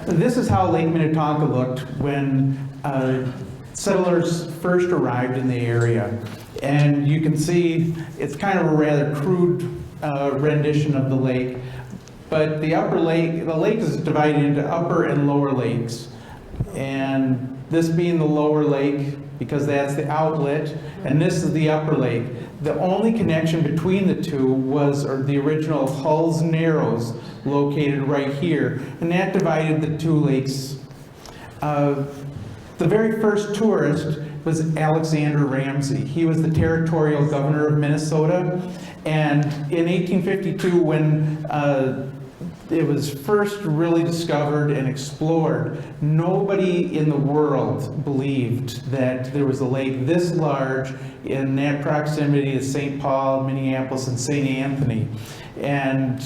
this is how Lake Minnetonka looked when settlers first arrived in the area. And you can see it's kind of a rather crude rendition of the lake. But the lake is divided into upper and lower lakes. And this being the lower lake, because that's the outlet, and this is the upper lake. The only connection between the two was the original Hull's Narrows, located right here, and that divided the two lakes. The very first tourist was Alexander Ramsey. He was the territorial governor of Minnesota, and in 1852, when it was first really discovered and explored, nobody in the world believed that there was a lake this large in that proximity to St. Paul, Minneapolis, and St. Anthony. And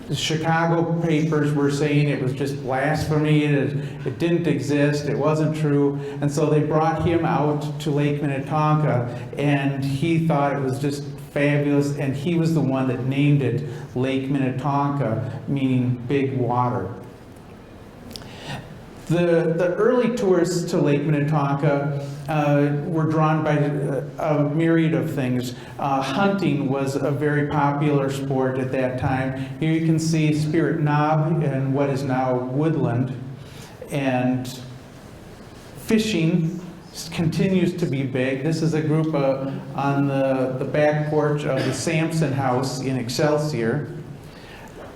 the Chicago papers were saying it was just blasphemy, it didn't exist, it wasn't true. And so they brought him out to Lake Minnetonka, and he thought it was just fabulous, and he was the one that named it Lake Minnetonka, meaning big water. The early tourists to Lake Minnetonka were drawn by a myriad of things. Hunting was a very popular sport at that time. Here you can see Spirit Knob and what is now Woodland. And fishing continues to be big. This is a group on the back porch of the Sampson House in Excelsior.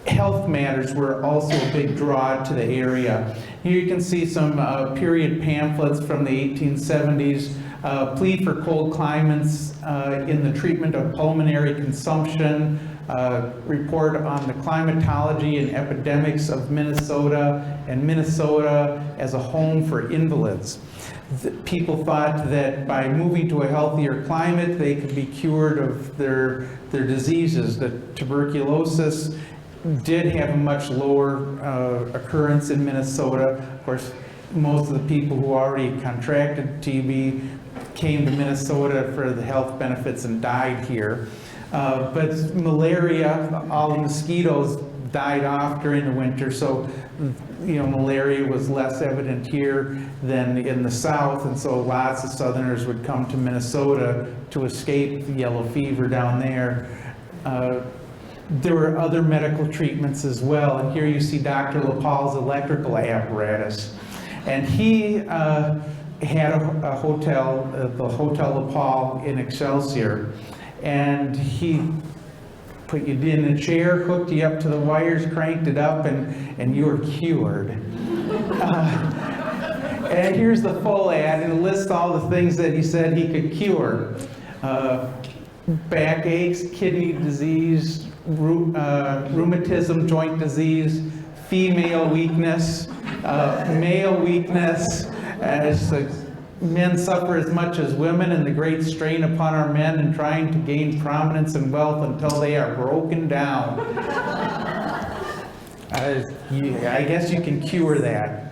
Health matters were also a big draw to the area. Here you can see some period pamphlets from the 1870s, plea for cold climates in the treatment of pulmonary consumption, report on the climatology and epidemics of Minnesota, and Minnesota as a home for invalids. People thought that by moving to a healthier climate, they could be cured of their diseases. That tuberculosis did have a much lower occurrence in Minnesota. Of course, most of the people who already contracted TB came to Minnesota for the health benefits and died here. But malaria, all the mosquitoes died off during the winter, so malaria was less evident here than in the south, and so lots of Southerners would come to Minnesota to escape the yellow fever down there. There were other medical treatments as well, and here you see Dr. LaPaul's electrical apparatus. And he had a hotel, the Hotel LaPaul in Excelsior, and he put you in a chair, hooked you up to the wires, cranked it up, and you were cured. And here's the full ad, and it lists all the things that he said he could cure. Backaches, kidney disease, rheumatism, joint disease, female weakness, male weakness, as men suffer as much as women, and the great strain upon our men in trying to gain prominence and wealth until they are broken down. I guess you can cure that.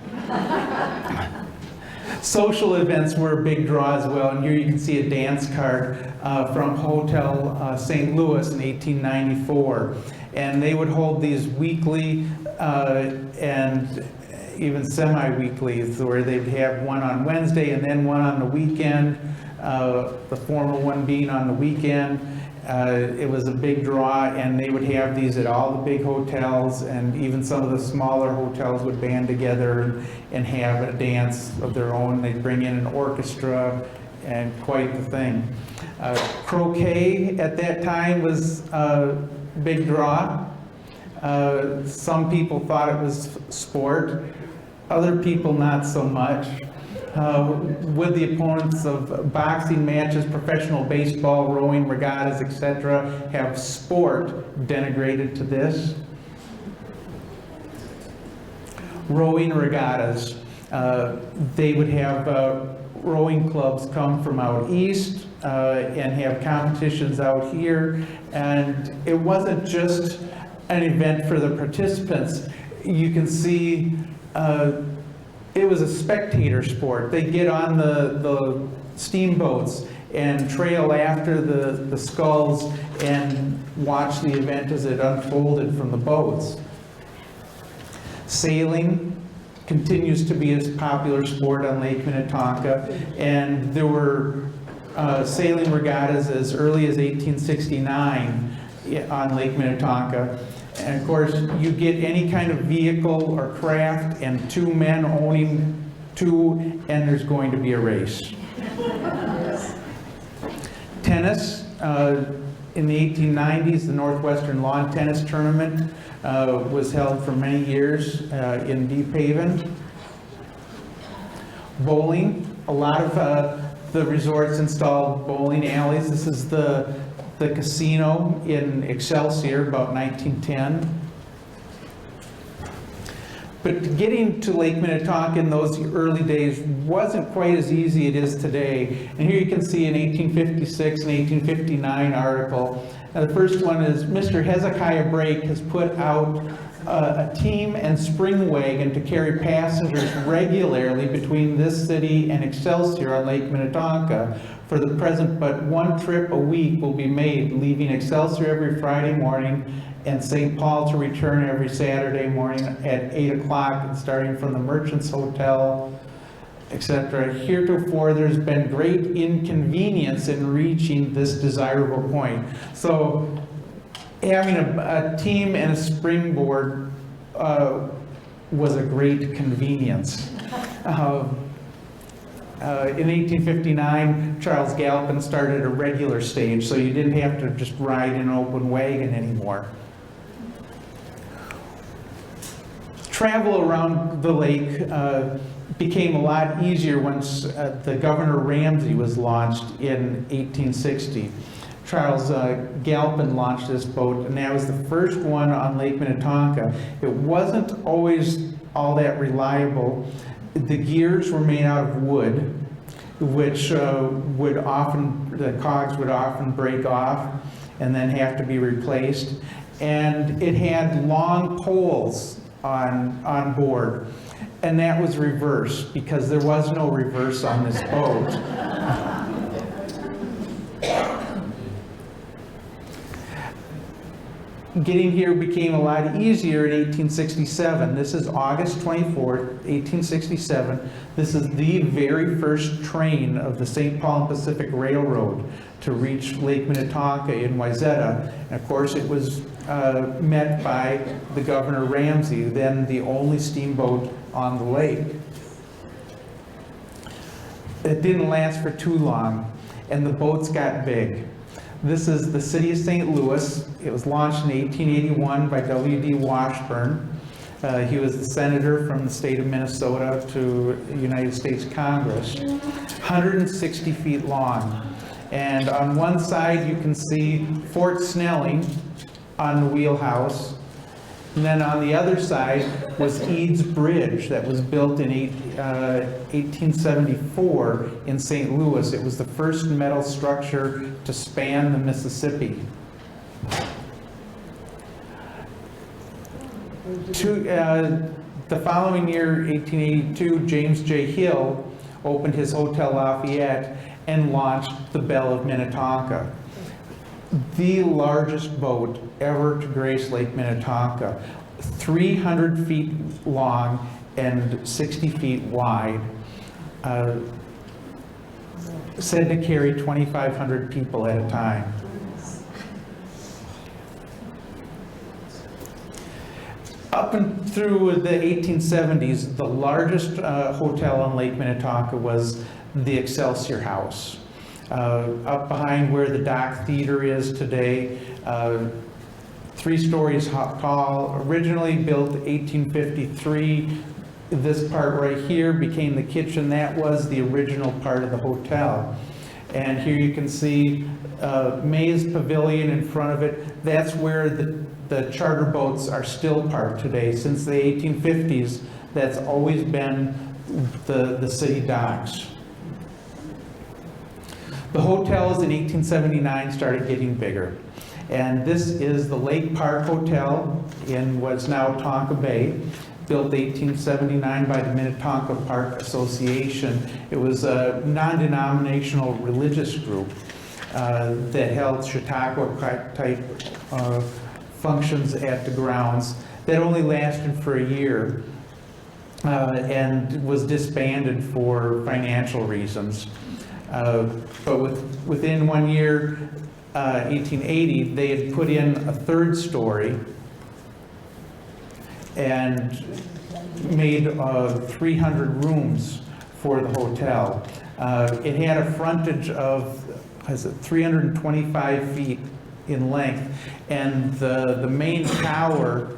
Social events were a big draw as well, and here you can see a dance card from Hotel St. Louis in 1894. And they would hold these weekly and even semi-weekly, where they'd have one on Wednesday and then one on the weekend, the formal one being on the weekend. It was a big draw, and they would have these at all the big hotels, and even some of the smaller hotels would band together and have a dance of their own. They'd bring in an orchestra, and quite the thing. Croquet at that time was a big draw. Some people thought it was sport, other people not so much. Would the opponents of boxing matches, professional baseball, rowing, regattas, etc., have sport denigrated to this? Rowing regattas. They would have rowing clubs come from out east and have competitions out here. And it wasn't just an event for the participants. You can see it was a spectator sport. They get on the steamboats and trail after the sculls and watch the event as it unfolded from the boats. Sailing, continues to be a popular sport on Lake Minnetonka, and there were sailing regattas as early as 1869 on Lake Minnetonka. And of course, you get any kind of vehicle or craft and two men owning two, and there's going to be a race. Tennis, in the 1890s, the Northwestern Lawn Tennis Tournament was held for many years in Deep Haven. Bowling, a lot of the resorts installed bowling alleys. This is the casino in Excelsior, about 1910. But getting to Lake Minnetonka in those early days wasn't quite as easy as it is today. And here you can see an 1856 and 1859 article. The first one is, Mr. Hezekiah Brake has put out a team and spring wagon to carry passengers regularly between this city and Excelsior on Lake Minnetonka. For the present, but one trip a week will be made, leaving Excelsior every Friday morning and St. Paul to return every Saturday morning at 8 o'clock, and starting from the Merchants Hotel, etc. Heretofore, there's been great inconvenience in reaching this desirable point. So having a team and a springboard was a great convenience. In 1859, Charles Galpin started a regular stage, so you didn't have to just ride in an open wagon anymore. Travel around the lake became a lot easier once the Governor Ramsey was launched in 1860. Charles Galpin launched this boat, and that was the first one on Lake Minnetonka. It wasn't always all that reliable. The gears were made out of wood, which the cogs would often break off and then have to be replaced. And it had long poles on board, and that was reversed because there was no reverse on this boat. Getting here became a lot easier in 1867. This is August 24th, 1867. This is the very first train of the St. Paul and Pacific Railroad to reach Lake Minnetonka in Wayzata. And of course, it was met by the Governor Ramsey, then the only steamboat on the lake. It didn't last for too long, and the boats got big. This is the city of St. Louis. It was launched in 1881 by W.D. Washburn. He was the senator from the state of Minnesota to the United States Congress. 160 feet long. And on one side you can see Fort Snelling on the wheelhouse. And then on the other side was Eads Bridge that was built in 1874 in St. Louis. It was the first metal structure to span the Mississippi. The following year, 1882, James J. Hill opened his Hotel Lafayette and launched the Belle of Minnetonka, the largest boat ever to grace Lake Minnetonka, 300 feet long and 60 feet wide, said to carry 2,500 people at a time. Up and through the 1870s, the largest hotel on Lake Minnetonka was the Excelsior House. Up behind where the Dock Theater is today, 3 stories tall, originally built 1853. This part right here became the kitchen. That was the original part of the hotel. And here you can see May's Pavilion in front of it. That's where the charter boats are still parked today. Since the 1850s, that's always been the city docks. The hotels in 1879 started getting bigger. And this is the Lake Park Hotel in what's now Tonka Bay, built 1879 by the Minnetonka Park Association. It was a non-denominational religious group that held Chautauqua-type functions at the grounds that only lasted for a year. and was disbanded for financial reasons. But within 1 year, 1880, they had put in a third story and made 300 rooms for the hotel. It had a frontage of 325 feet in length, and the main tower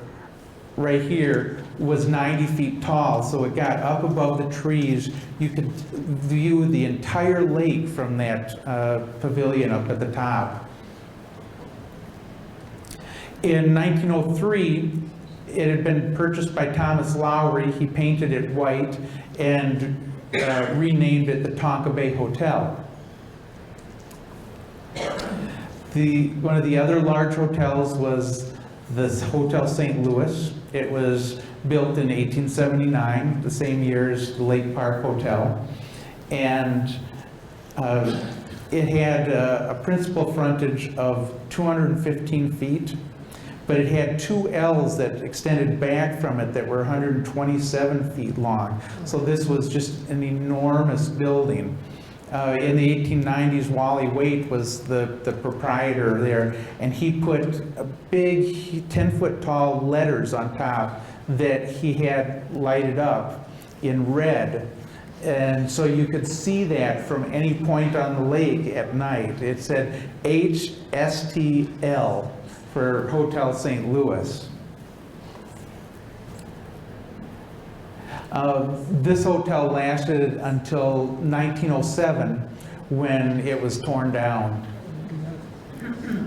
right here was 90 feet tall, so it got up above the trees. You could view the entire lake from that pavilion up at the top. In 1903, it had been purchased by Thomas Lowry. He painted it white and renamed it the Tonka Bay Hotel. One of the other large hotels was this Hotel St. Louis. It was built in 1879, the same year as the Lake Park Hotel. And it had a principal frontage of 215 feet, but it had two L's that extended back from it that were 127 feet long. So this was just an enormous building. In the 1890s, Wally Waite was the proprietor there, and he put a big 10-foot tall letters on top that he had lighted up in red. And so you could see that from any point on the lake at night. It said HSTL for Hotel St. Louis. This hotel lasted until 1907 when it was torn down.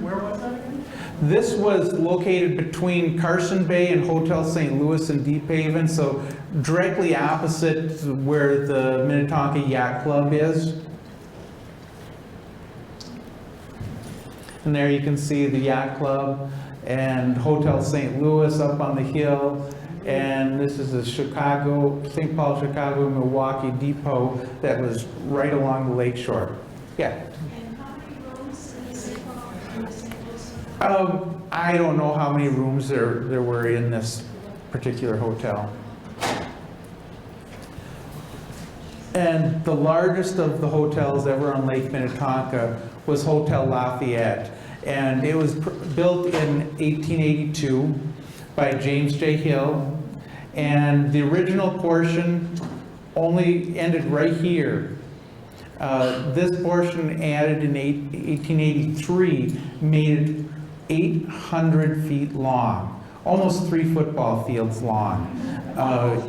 Where was that again? This was located between Carson Bay and Hotel St. Louis in Deep Haven, so directly opposite where the Minnetonka Yacht Club is. And there you can see the Yacht Club and Hotel St. Louis up on the hill. And this is a St. Paul, Chicago, Milwaukee depot that was right along the lake shore. Yeah? And how many rooms in the St. Paul and the St. Louis? I don't know how many rooms there were in this particular hotel. And the largest of the hotels ever on Lake Minnetonka was Hotel Lafayette. And it was built in 1882 by James J. Hill. And the original portion only ended right here. This portion added in 1883 made it 800 feet long, almost 3 football fields long.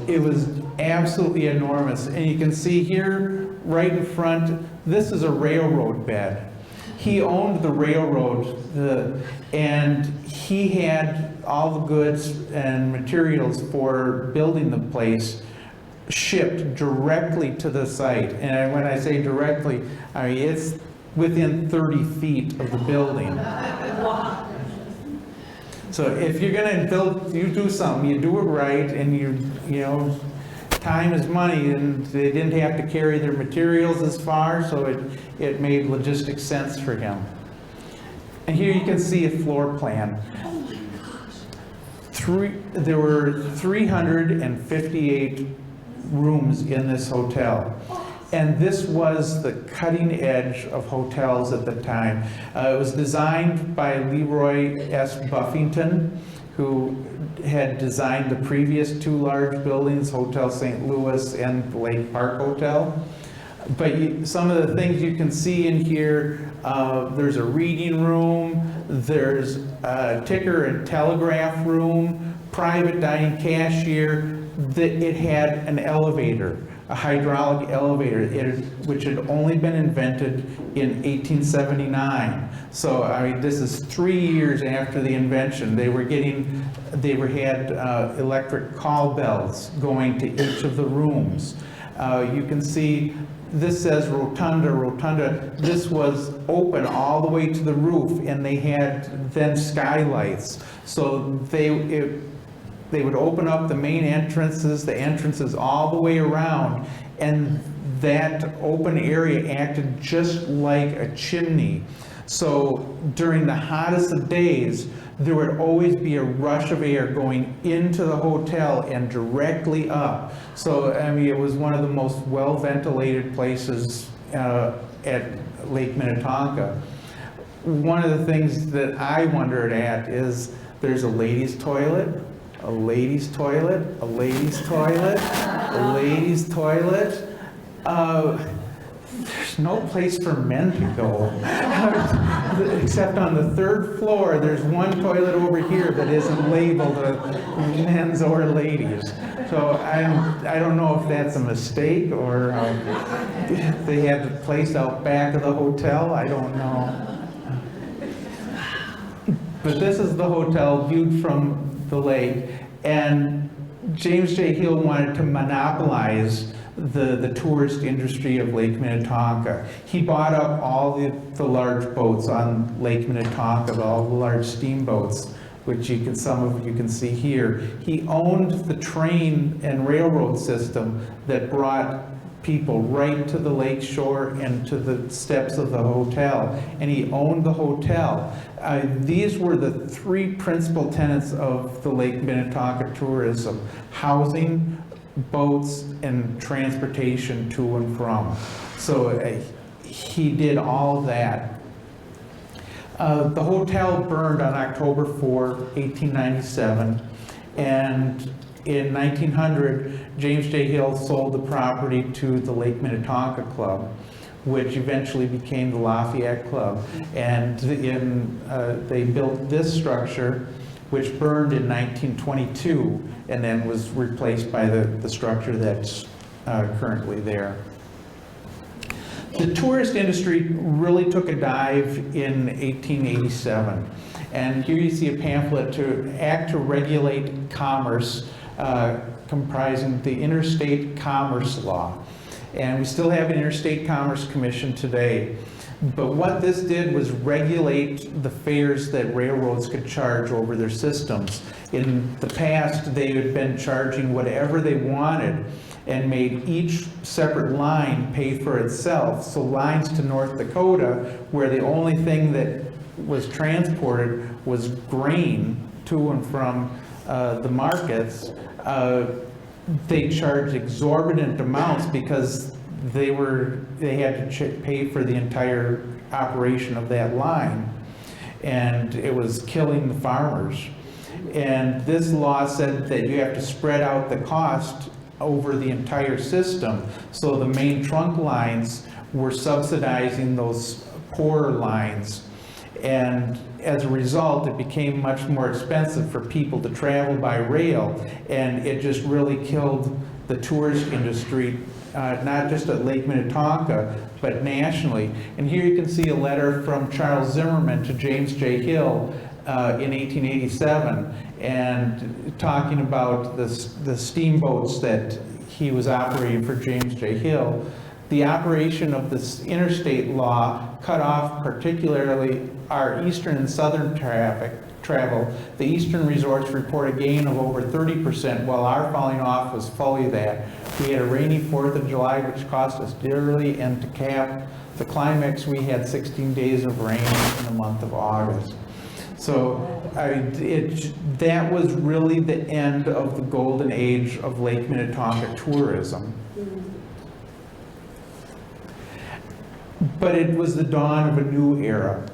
It was absolutely enormous. And you can see here, right in front, this is a railroad bed. He owned the railroad, and he had all the goods and materials for building the place shipped directly to the site. And when I say directly, I mean it's within 30 feet of the building. So if you're going to build, you do something, you do it right, and you know, time is money, and they didn't have to carry their materials as far, so it made logistic sense for him. And here you can see a floor plan. There were 358 rooms in this hotel. And this was the cutting edge of hotels at the time. It was designed by Leroy S. Buffington, who had designed the previous two large buildings, Hotel St. Louis and the Lake Park Hotel. But some of the things you can see in here, there's a reading room, there's a ticker and telegraph room, private dining cashier. It had an elevator, a hydraulic elevator, which had only been invented in 1879. So I mean, this is 3 years after the invention. They had electric call bells going to each of the rooms. You can see this says rotunda. This was open all the way to the roof, and they had then skylights. So they would open up the main entrances, the entrances all the way around, and that open area acted just like a chimney. So during the hottest of days, there would always be a rush of air going into the hotel and directly up. So, I mean, it was one of the most well-ventilated places at Lake Minnetonka. One of the things that I wondered at is there's a ladies' toilet, a ladies' toilet, a ladies' toilet, a ladies' toilet. There's no place for men to go, except on the third floor. There's one toilet over here that isn't labeled men's or ladies. So I don't know if that's a mistake or they had the place out back of the hotel. I don't know. But this is the hotel viewed from the lake, and James J. Hill wanted to monopolize the tourist industry of Lake Minnetonka. He bought up all the large boats on Lake Minnetonka, all the large steamboats, which some of you can see here. He owned the train and railroad system that brought people right to the lake shore and to the steps of the hotel, and he owned the hotel. These were the three principal tenets of the Lake Minnetonka tourism: housing, boats, and transportation to and from. So he did all of that. The hotel burned on October 4, 1897, and in 1900, James J. Hill sold the property to the Lake Minnetonka Club, which eventually became the Lafayette Club. And they built this structure, which burned in 1922, and then was replaced by the structure that's currently there. The tourist industry really took a dive in 1887. And here you see a pamphlet to act to regulate commerce, comprising the Interstate Commerce Law. And we still have an Interstate Commerce Commission today. But what this did was regulate the fares that railroads could charge over their systems. In the past, they had been charging whatever they wanted and made each separate line pay for itself. So lines to North Dakota, where the only thing that was transported was grain to and from the markets, they charged exorbitant amounts because they had to pay for the entire operation of that line, and it was killing the farmers. And this law said that you have to spread out the cost over the entire system. So the main trunk lines were subsidizing those poorer lines. And as a result, it became much more expensive for people to travel by rail. And it just really killed the tourist industry, not just at Lake Minnetonka, but nationally. And here you can see a letter from Charles Zimmerman to James J. Hill in 1887, and talking about the steamboats that he was operating for James J. Hill. The operation of this interstate law cut off particularly our eastern and southern travel. The eastern resorts report a gain of over 30%, while our falling off was fully that. We had a rainy 4th of July, which cost us dearly, and to cap the climax, we had 16 days of rain in the month of August. So that was really the end of the golden age of Lake Minnetonka tourism. But it was the dawn of a new era,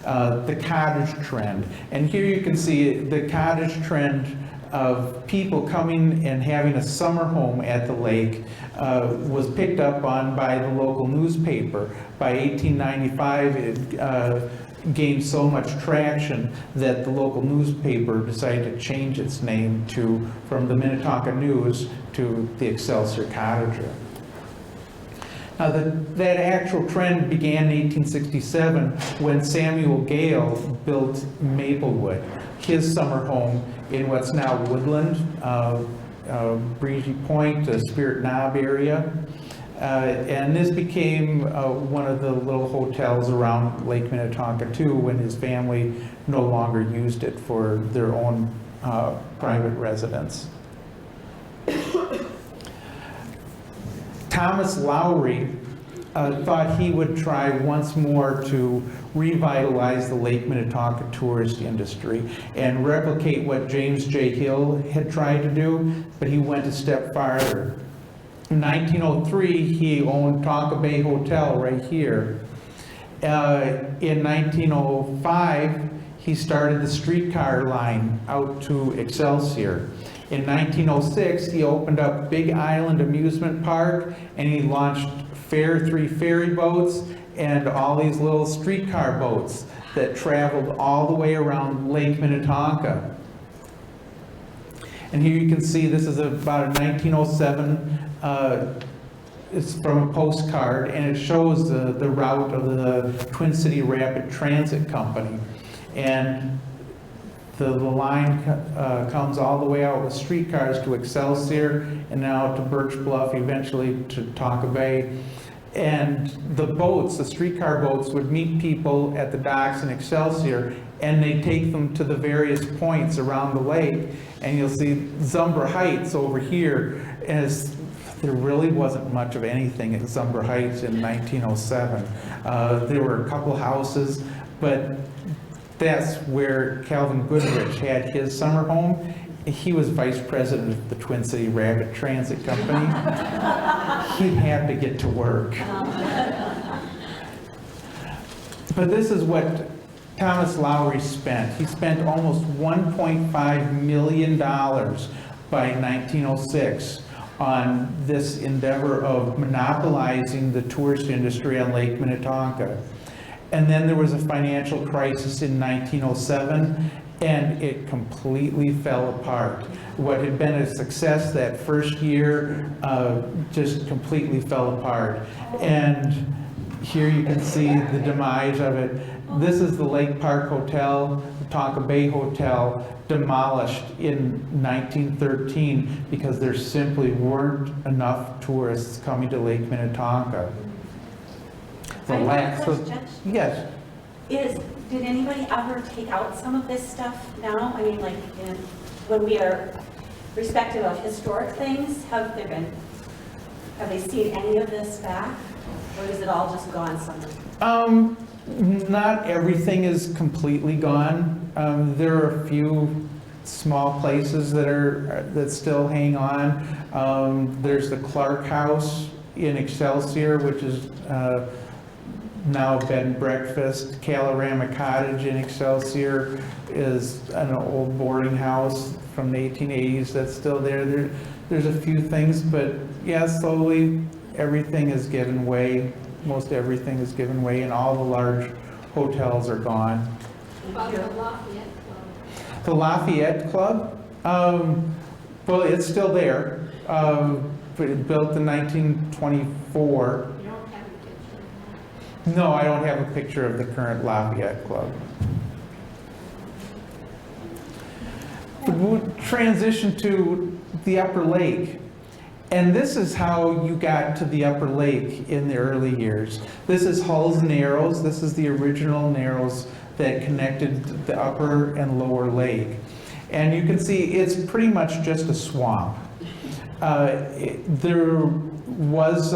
the cottage trend. And here you can see the cottage trend of people coming and having a summer home at the lake was picked up on by the local newspaper. By 1895, it gained so much traction that the local newspaper decided to change its name from the Minnetonka News to the Excelsior Cottager. Now, that actual trend began in 1867 when Samuel Gale built Maplewood, his summer home in what's now Woodland, Breezy Point, Spirit Knob area. And this became one of the little hotels around Lake Minnetonka too, when his family no longer used it for their own private residence. Thomas Lowry thought he would try once more to revitalize the Lake Minnetonka tourist industry and replicate what James J. Hill had tried to do, but he went a step farther. In 1903, he owned Tonka Bay Hotel right here. In 1905, he started the streetcar line out to Excelsior. In 1906, he opened up Big Island Amusement Park, and he launched Fair 3 ferry boats and all these little streetcar boats that traveled all the way around Lake Minnetonka. And here you can see this is about a 1907, it's from a postcard, and it shows the route of the Twin City Rapid Transit Company. And the line comes all the way out with streetcars to Excelsior and now to Birch Bluff, eventually to Tonka Bay. And the boats, the streetcar boats, would meet people at the docks in Excelsior, and they take them to the various points around the lake. And you'll see Zumbra Heights over here, as there really wasn't much of anything at Zumbra Heights in 1907. There were a couple houses, but that's where Calvin Goodrich had his summer home. He was vice president of the Twin City Rapid Transit Company. He had to get to work. But this is what Thomas Lowry spent. He spent almost $1.5 million by 1906 on this endeavor of monopolizing the tourist industry on Lake Minnetonka. And then there was a financial crisis in 1907, and it completely fell apart. What had been a success that first year just completely fell apart. And here you can see the demise of it. This is the Lake Park Hotel, the Tonka Bay Hotel, demolished in 1913 because there simply weren't enough tourists coming to Lake Minnetonka. I have a question. Yes. Did anybody ever take out some of this stuff now? I mean, like, when we are respective of historic things, have they seen any of this back? Or is it all just gone somewhere? Not everything is completely gone. There are a few small places that still hang on. There's the Clark House in Excelsior, which is now a bed and breakfast. Calorama Cottage in Excelsior is an old boarding house from the 1880s that's still there. There's a few things, but yeah, slowly everything is given way. Most everything is given way, and all the large hotels are gone. About the Lafayette Club. The Lafayette Club, well, it's still there. Built in 1924. You don't have a picture. No, I don't have a picture of the current Lafayette Club. We'll transition to the Upper Lake. And this is how you got to the Upper Lake in the early years. This is Hull's Narrows. This is the original narrows that connected the upper and lower lake. And you can see it's pretty much just a swamp. There was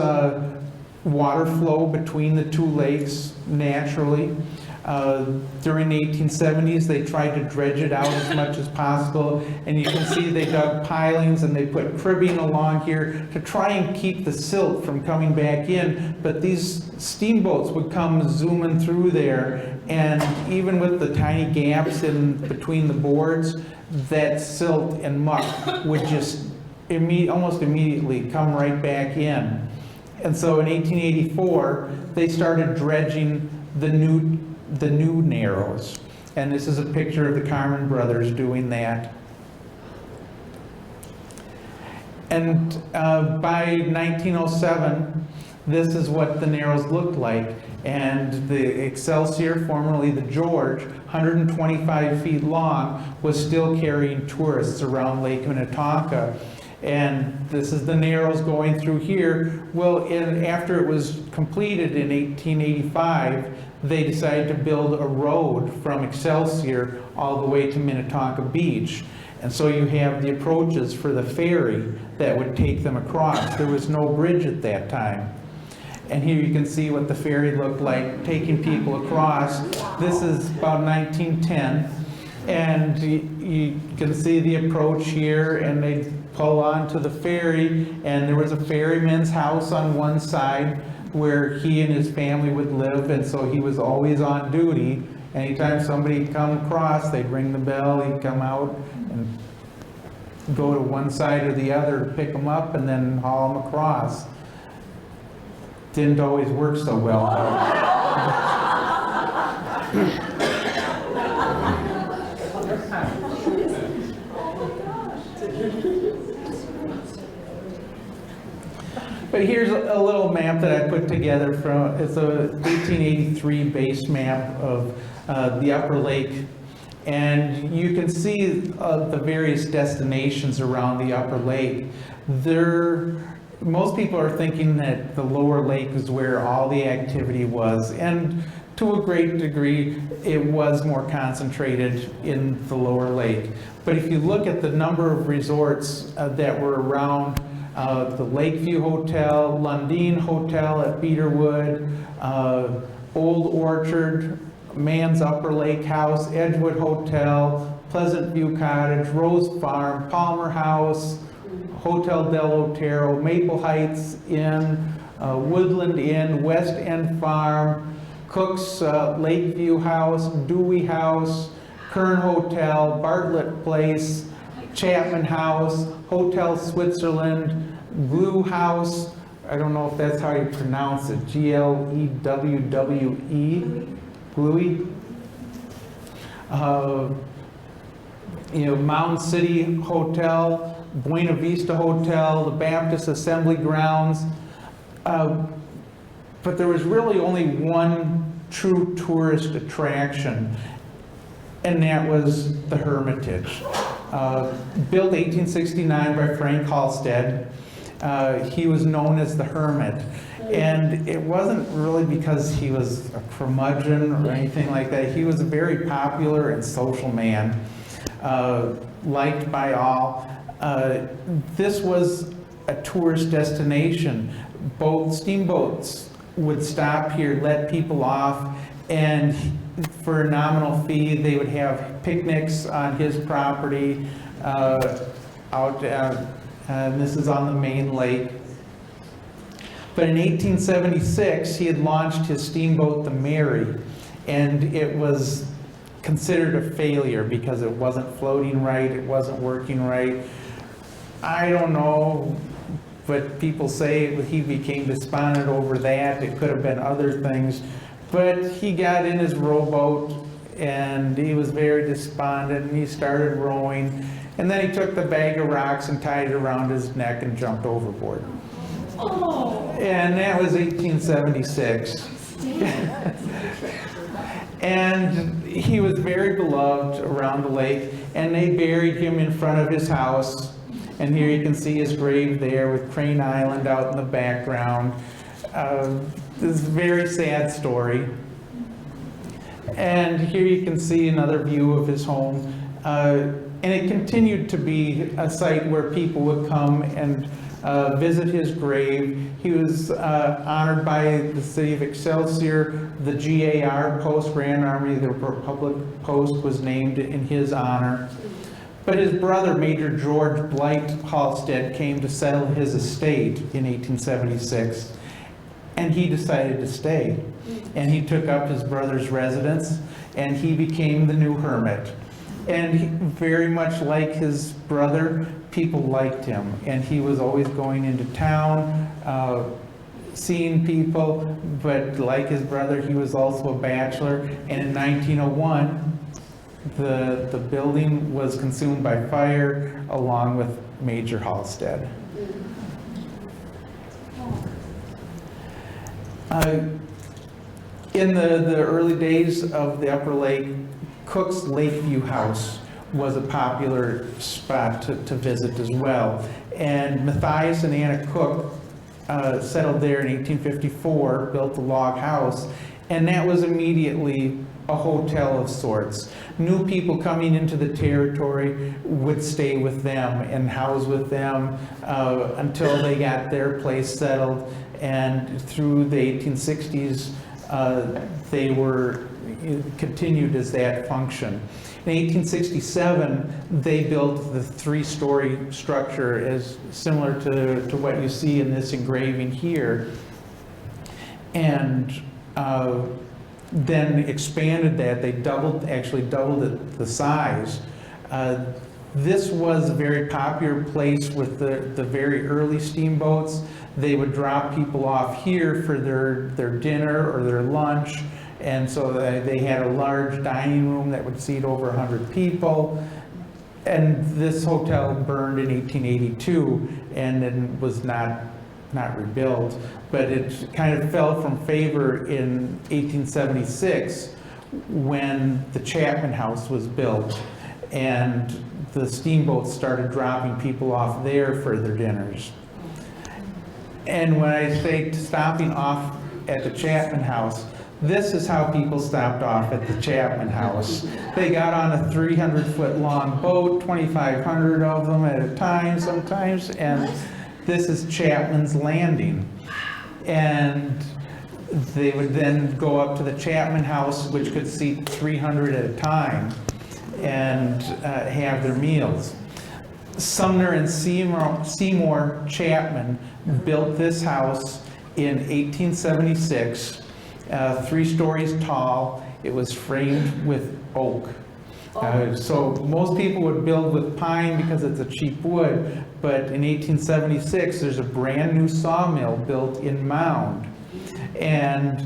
water flow between the two lakes naturally. During the 1870s, they tried to dredge it out as much as possible, and you can see they dug pilings and they put cribbing along here to try and keep the silt from coming back in, but these steamboats would come zooming through there, and even with the tiny gaps in between the boards, that silt and muck would just almost immediately come right back in. And so in 1884, they started dredging the new narrows. And this is a picture of the Carmen brothers doing that. And by 1907, this is what the narrows looked like. And the Excelsior, formerly the George, 125 feet long, was still carrying tourists around Lake Minnetonka. And this is the narrows going through here. Well, after it was completed in 1885, they decided to build a road from Excelsior all the way to Minnetonka Beach. And so you have the approaches for the ferry that would take them across. There was no bridge at that time. And here you can see what the ferry looked like, taking people across. This is about 1910. And you can see the approach here, and they pull onto the ferry, and there was a ferryman's house on one side where he and his family would live, and so he was always on duty. Anytime somebody come across, they'd ring the bell, he'd come out and go to one side or the other to pick them up and then haul them across. Didn't always work so well, But here's a little map that I put together from, it's a 1883 base map of the Upper Lake. And you can see the various destinations around the Upper Lake. Most people are thinking that the Lower Lake is where all the activity was. And to a great degree, it was more concentrated in the Lower Lake. But if you look at the number of resorts that were around, the Lakeview Hotel, Lundin Hotel at Beaterwood, Old Orchard, Man's Upper Lake House, Edgewood Hotel, Pleasant View Cottage, Rose Farm, Palmer House, Hotel Del Otero, Maple Heights Inn, Woodland Inn, West End Farm, Cook's Lakeview House, Dewey House, Kern Hotel, Bartlett Place, Chapman House, Hotel Switzerland, Glue House, I don't know if that's how you pronounce it, Glewwe, Glue. Mountain City Hotel, Buena Vista Hotel, the Baptist Assembly Grounds. But there was really only one true tourist attraction, and that was the Hermitage. Built 1869 by Frank Halstead. He was known as the Hermit. And it wasn't really because he was a curmudgeon or anything like that. He was a very popular and social man, liked by all. This was a tourist destination. Steamboats would stop here, let people off, and for a nominal fee, they would have picnics on his property and this is on the main lake. But in 1876, he had launched his steamboat, the Mary, and it was considered a failure because it wasn't floating right, it wasn't working right. I don't know, but people say he became despondent over that. It could have been other things. But he got in his rowboat and he was very despondent and he started rowing. And then he took the bag of rocks and tied it around his neck and jumped overboard. Oh. And that was 1876. And he was very beloved around the lake, and they buried him in front of his house. And here you can see his grave there with Crane Island out in the background. This is a very sad story. And here you can see another view of his home. And it continued to be a site where people would come and visit his grave. He was honored by the city of Excelsior. The GAR post, Grand Army of the Republic post, was named in his honor. But his brother, Major George Blight Halstead, came to settle his estate in 1876, and he decided to stay. And he took up his brother's residence, and he became the new hermit. And very much like his brother, people liked him, and he was always going into town, seeing people, but like his brother, he was also a bachelor. And in 1901, the building was consumed by fire along with Major Halstead. In the early days of the Upper Lake, Cook's Lakeview House was a popular spot to visit as well. And Matthias and Anna Cook settled there in 1854, built the log house, and that was immediately a hotel of sorts. New people coming into the territory would stay with them and house with them until they got their place settled. and through the 1860s, they were continued as that function. In 1867, they built the three-story structure as similar to what you see in this engraving here, and then expanded that. They actually doubled it, the size. This was a very popular place with the very early steamboats. They would drop people off here for their dinner or their lunch, and so they had a large dining room that would seat over 100 people. And this hotel burned in 1882 and then was not rebuilt, but it kind of fell from favor in 1876 when the Chapman House was built, and the steamboats started dropping people off there for their dinners. And when I say stopping off at the Chapman House, this is how people stopped off at the Chapman House. They got on a 300-foot long boat, 2,500 of them at a time sometimes, and this is Chapman's Landing. And they would then go up to the Chapman House, which could seat 300 at a time, and have their meals. Sumner and Seymour Chapman built this house in 1876, 3 stories tall. It was framed with oak. So most people would build with pine because it's a cheap wood, but in 1876 there's a brand new sawmill built in Mound. And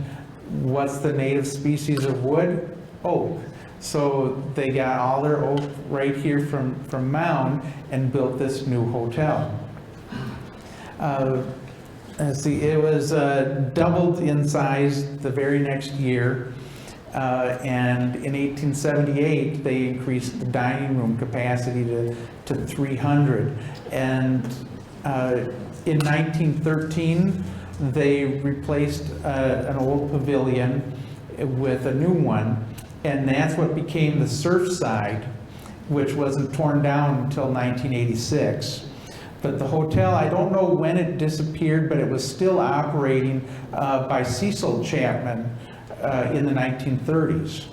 what's the native species of wood? Oak. So they got all their oak right here from Mound and built this new hotel. Let's see, it was doubled in size the very next year. And in 1878, they increased the dining room capacity to 300. And in 1913, they replaced an old pavilion with a new one. And that's what became the Surfside, which wasn't torn down until 1986. But the hotel, I don't know when it disappeared, but it was still operating by Cecil Chapman in the 1930s.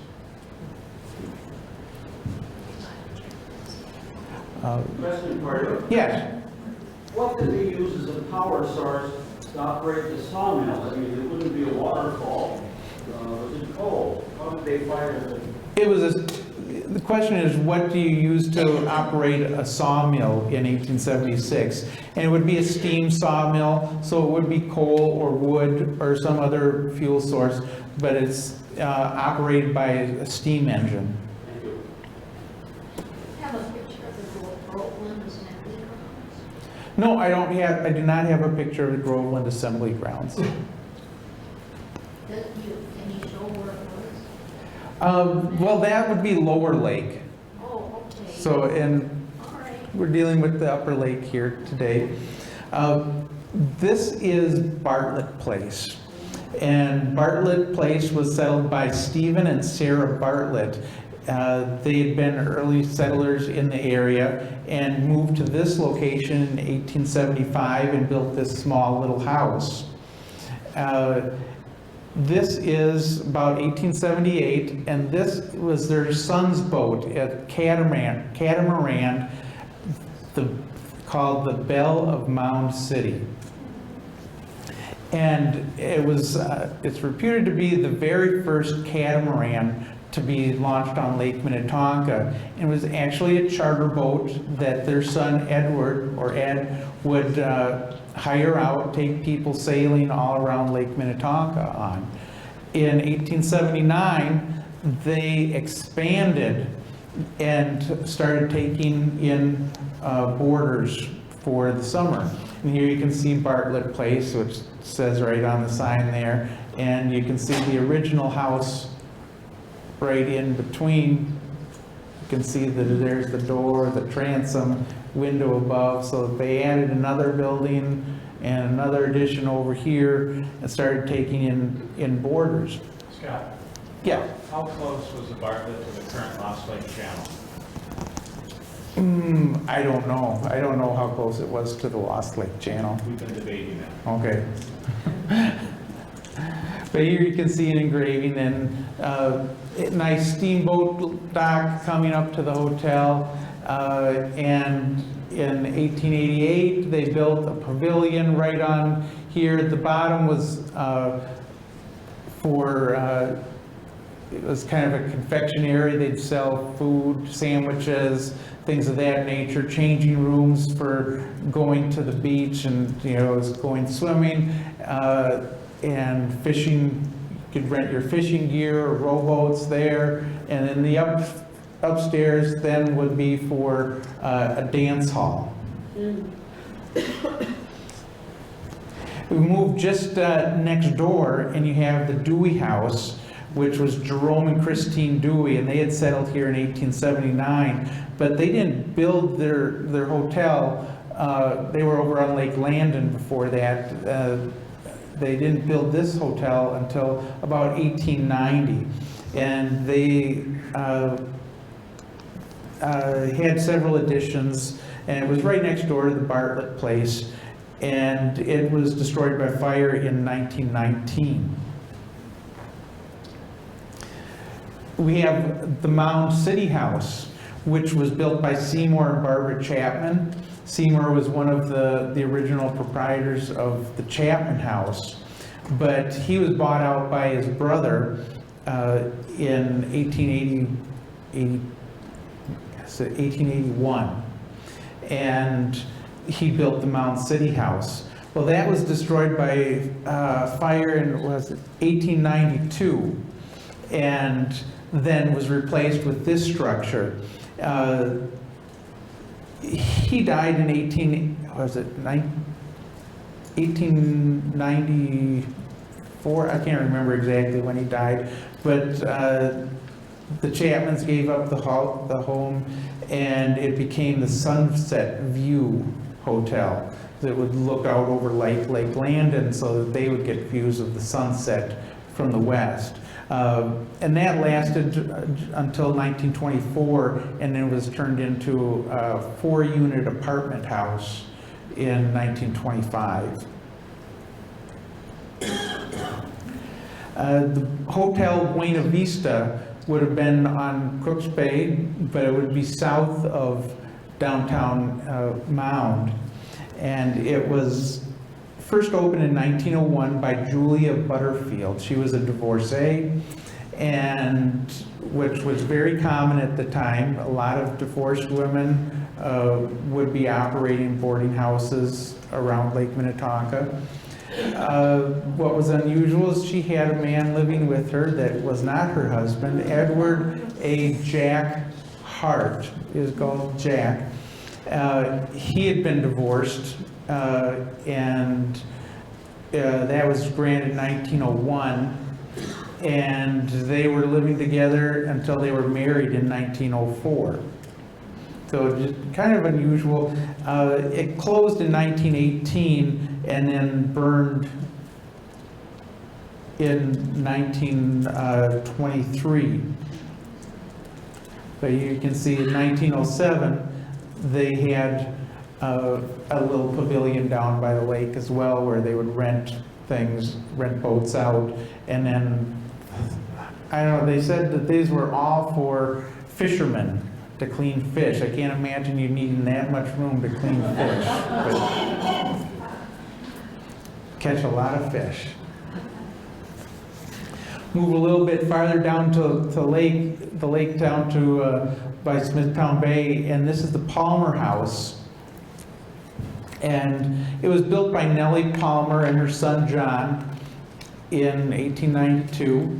Question for you. Yes. What did they use as a power source to operate the sawmill? I mean, it wouldn't be a waterfall. Was it coal? How did they fire it? It was the question is, what do you use to operate a sawmill in 1876? And it would be a steam sawmill, so it would be coal or wood or some other fuel source, but it's operated by a steam engine. Thank you. Have a picture of the Groveland Assembly Grounds. No, I do not have a picture of the Groveland Assembly Grounds. Can you show where it was? Well, that would be Lower Lake. Oh, okay. So, and All right. we're dealing with the Upper Lake here today. This is Bartlett Place. And Bartlett Place was settled by Stephen and Sarah Bartlett. They had been early settlers in the area and moved to this location in 1875 and built this small little house. This is about 1878, and this was their son's boat at Catamaran, called the Belle of Mound City. And it's reputed to be the very first catamaran to be launched on Lake Minnetonka. It was actually a charter boat that their son Ed would hire out, take people sailing all around Lake Minnetonka on. In 1879, they expanded and started taking in boarders for the summer. And here you can see Bartlett Place, which says right on the sign there, and you can see the original house right in between. You can see that there's the door, the transom, window above, so they added another building and another addition over here and started taking in boarders. Scott, Yeah, how close was the Bartlett to the current Lost Lake Channel? I don't know. I don't know how close it was to the Lost Lake Channel. We've been debating that. Okay. But here you can see an engraving and a nice steamboat dock coming up to the hotel. And in 1888, they built a pavilion right on here. At the bottom was it was kind of a confectionery. They'd sell food, sandwiches, things of that nature, changing rooms for going to the beach and, going swimming, and fishing. You could rent your fishing gear or rowboats there. And then the upstairs then would be for a dance hall. We moved just next door, and you have the Dewey House, which was Jerome and Christine Dewey, and they had settled here in 1879, but they didn't build their hotel. They were over on Lake Landon before that. They didn't build this hotel until about 1890, and they had several additions, and it was right next door to the Bartlett place, and it was destroyed by fire in 1919. We have the Mound City House, which was built by Seymour and Barbara Chapman. Seymour was one of the original proprietors of the Chapman House, but he was bought out by his brother in 1881, and he built the Mound City House. Well, that was destroyed by fire in, was it 1892, and then was replaced with this structure. He died in 1894, I can't remember exactly when he died, but the Chapmans gave up the home, and it became the Sunset View Hotel that would look out over Lake Landon so that they would get views of the sunset from the west. And that lasted until 1924, and then was turned into a 4-unit apartment house in 1925. The Hotel Buena Vista would have been on Crooks Bay, but it would be south of downtown Mound. And it was first opened in 1901 by Julia Butterfield. She was a divorcee, and which was very common at the time. A lot of divorced women would be operating boarding houses around Lake Minnetonka. What was unusual is she had a man living with her that was not her husband, Edward A. Jack Hart, is called Jack. He had been divorced, and that was granted in 1901, and they were living together until they were married in 1904. So just kind of unusual. It closed in 1918 and then burned in 1923. But you can see in 1907, they had a little pavilion down by the lake as well, where they would rent boats out. And then, I don't know, they said that these were all for fishermen to clean fish. I can't imagine you needing that much room to clean fish. But catch a lot of fish. Move a little bit farther down to the lake down to by Smithtown Bay, and this is the Palmer House. And it was built by Nellie Palmer and her son John in 1892.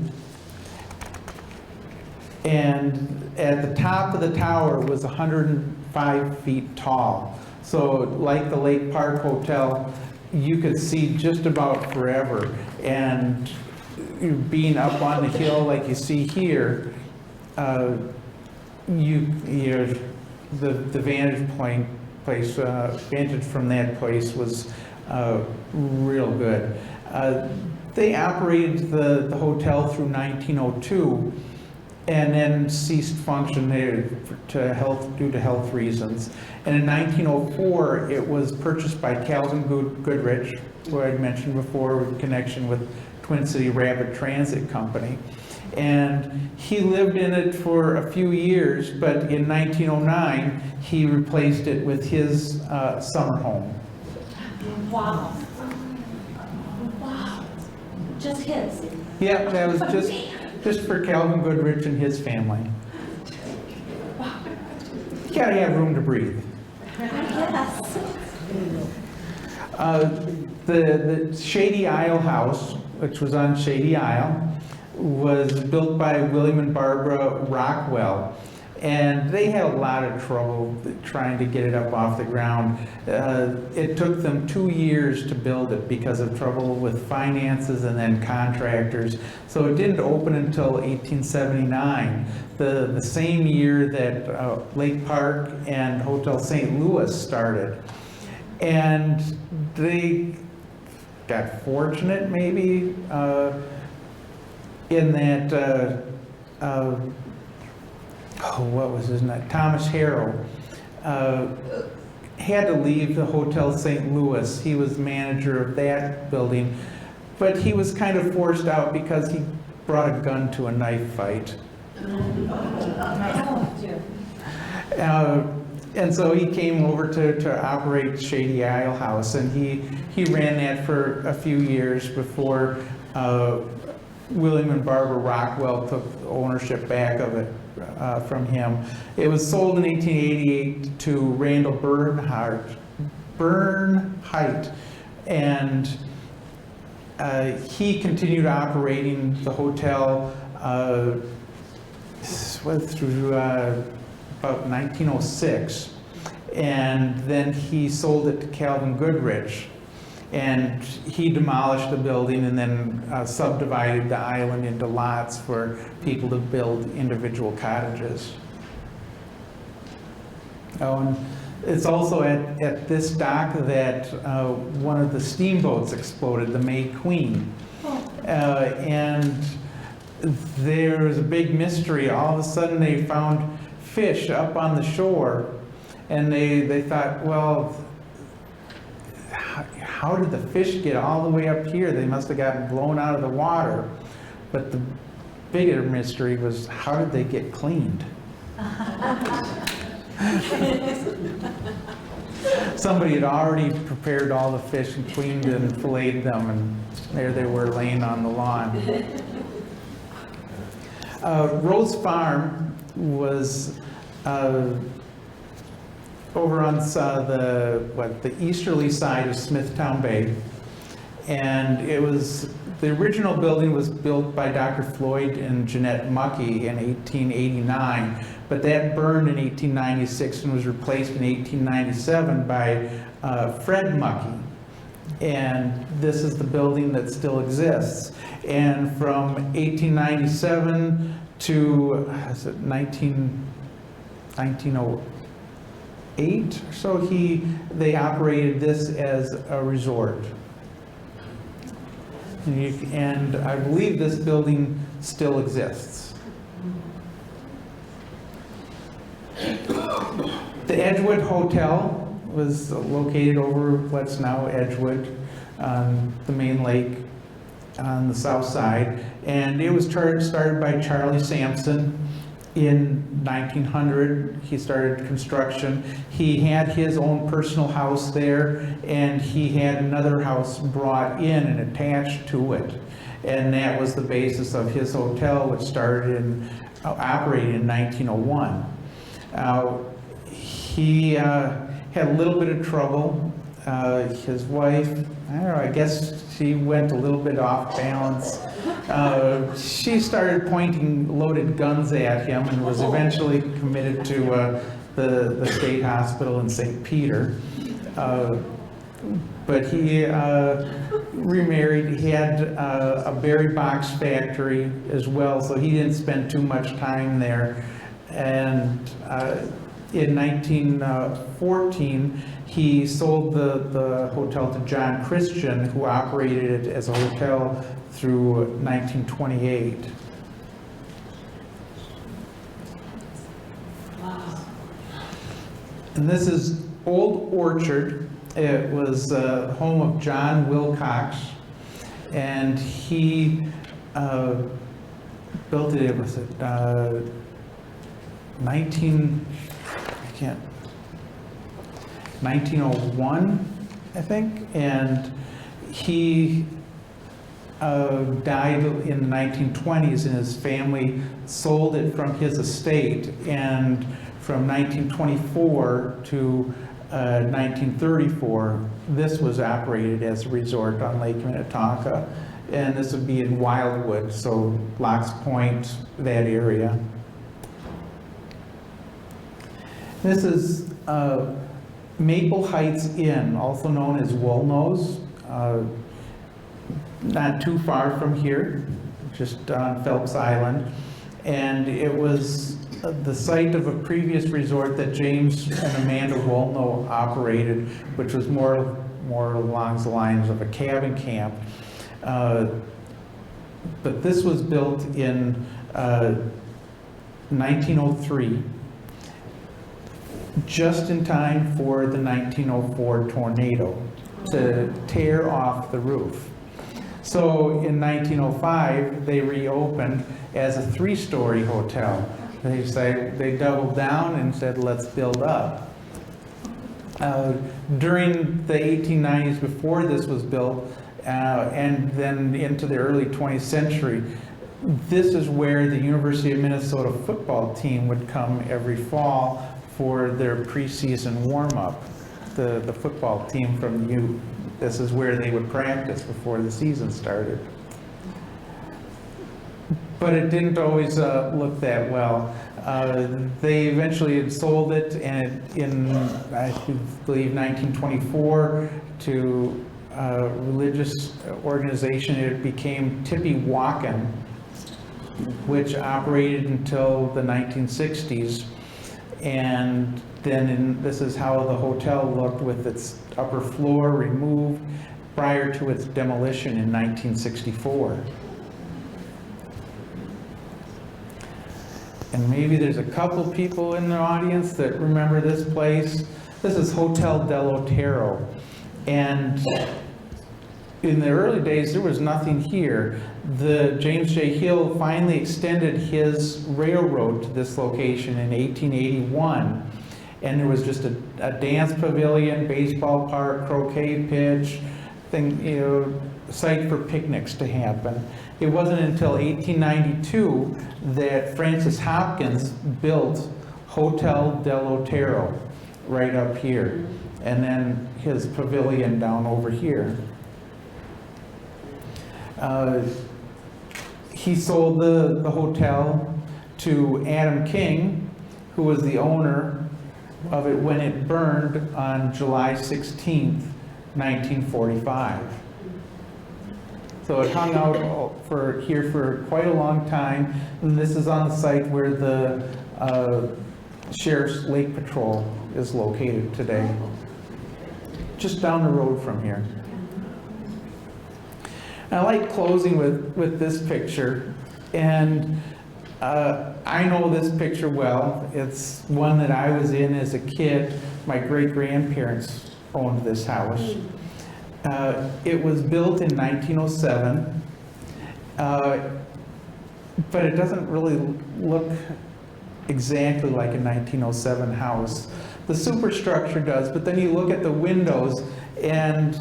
And at the top of the tower was 105 feet tall. So like the Lake Park Hotel, you could see just about forever. And being up on the hill like you see here, the vantage from that place was real good. They operated the hotel through 1902, and then ceased function there due to health reasons. And in 1904, it was purchased by Calvin Goodrich, who I mentioned before, in connection with Twin City Rapid Transit Company. And he lived in it for a few years, but in 1909, he replaced it with his summer home. Wow. Wow. Just his. Yeah, that was just for Calvin Goodrich and his family. You gotta have room to breathe. Yes. The Shady Isle house, which was on Shady Isle, was built by William and Barbara Rockwell. And they had a lot of trouble trying to get it up off the ground. It took them 2 years to build it because of trouble with finances and then contractors. So it didn't open until 1879, the same year that Lake Park and Hotel St. Louis started. And they got fortunate maybe in that what was his name? Thomas Harrow had to leave the Hotel St. Louis. He was manager of that building, but he was kind of forced out because he brought a gun to a knife fight. And so he came over to operate Shady Isle House, and he ran that for a few years before William and Barbara Rockwell took ownership back of it from him. It was sold in 1888 to Randall Bernheit, and he continued operating the hotel through about 1906, and then he sold it to Calvin Goodrich, and he demolished the building and then subdivided the island into lots for people to build individual cottages. Oh, and it's also at this dock that one of the steamboats exploded, the May Queen. And there was a big mystery. All of a sudden they found fish up on the shore, and they thought, well, how did the fish get all the way up here? They must have gotten blown out of the water. But the bigger mystery was, how did they get cleaned? Somebody had already prepared all the fish and cleaned and filleted them, and there they were laying on the lawn. Rose Farm was over on the easterly side of Smithtown Bay, and the original building was built by Dr. Floyd and Jeanette Muckey in 1889, but that burned in 1896 and was replaced in 1897 by Fred Muckey. And this is the building that still exists. And from 1897 to 1908 or so, they operated this as a resort. And I believe this building still exists. The Edgewood Hotel was located over what's now Edgewood, on the main lake on the south side. And it was started by Charlie Sampson in 1900. He started construction. He had his own personal house there, and he had another house brought in and attached to it. And that was the basis of his hotel, which started operated in 1901. He had a little bit of trouble. His wife, I don't know, I guess she went a little bit off balance. She started pointing loaded guns at him and was eventually committed to the state hospital in St. Peter. But he remarried. He had a berry box factory as well, so he didn't spend too much time there. And in 1914, he sold the hotel to John Christian, who operated it as a hotel through 1928. And this is Old Orchard. It was home of John Wilcox, and he built it, 1901, I think, and he died in the 1920s, and his family sold it from his estate, and from 1924 to 1934, this was operated as a resort on Lake Minnetonka, and this would be in Wildwood, so Locks Point, that area. This is Maple Heights Inn, also known as Woolnose, not too far from here, just on Phelps Island. And it was the site of a previous resort that James and Amanda Woolnough operated, which was more along the lines of a cabin camp. But this was built in 1903, just in time for the 1904 tornado to tear off the roof. So in 1905, they reopened as a 3-story hotel. They doubled down and said, let's build up. During the 1890s, before this was built, and then into the early 20th century, this is where the University of Minnesota football team would come every fall for their preseason warm-up. The football team from the U. This is where they would practice before the season started. But it didn't always look that well. They eventually had sold it, and in, I believe, 1924 to a religious organization, it became Tippy-Walken, which operated until the 1960s. And then this is how the hotel looked with its upper floor removed prior to its demolition in 1964. And maybe there's a couple people in the audience that remember this place. This is Hotel Del Otero. And in the early days, there was nothing here. The James J. Hill finally extended his railroad to this location in 1881. And there was just a dance pavilion, baseball park, croquet pitch, site for picnics to happen. It wasn't until 1892 that Francis Hopkins built Hotel Del Otero right up here, and then his pavilion down over here. He sold the hotel to Adam King, who was the owner of it when it burned on July 16th, 1945. So it hung out here for quite a long time, and this is on the site where the Sheriff's Lake Patrol is located today, just down the road from here. I like closing with this picture, and I know this picture well. It's one that I was in as a kid. My great-grandparents owned this house. It was built in 1907, but it doesn't really look exactly like a 1907 house. The superstructure does, but then you look at the windows, and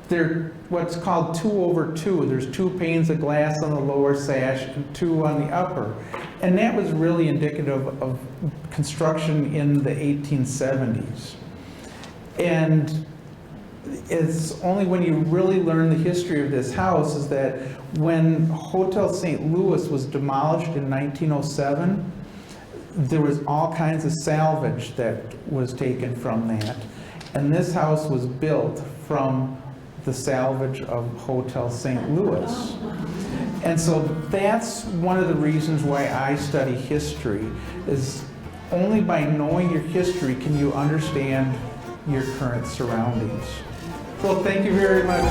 they're what's called 2/2. There's 2 panes of glass on the lower sash and 2 on the upper. And that was really indicative of construction in the 1870s. And it's only when you really learn the history of this house is that when Hotel St. Louis was demolished in 1907, there was all kinds of salvage that was taken from that. And this house was built from the salvage of Hotel St. Louis. And so that's one of the reasons why I study history, is only by knowing your history can you understand your current surroundings. So thank you very much.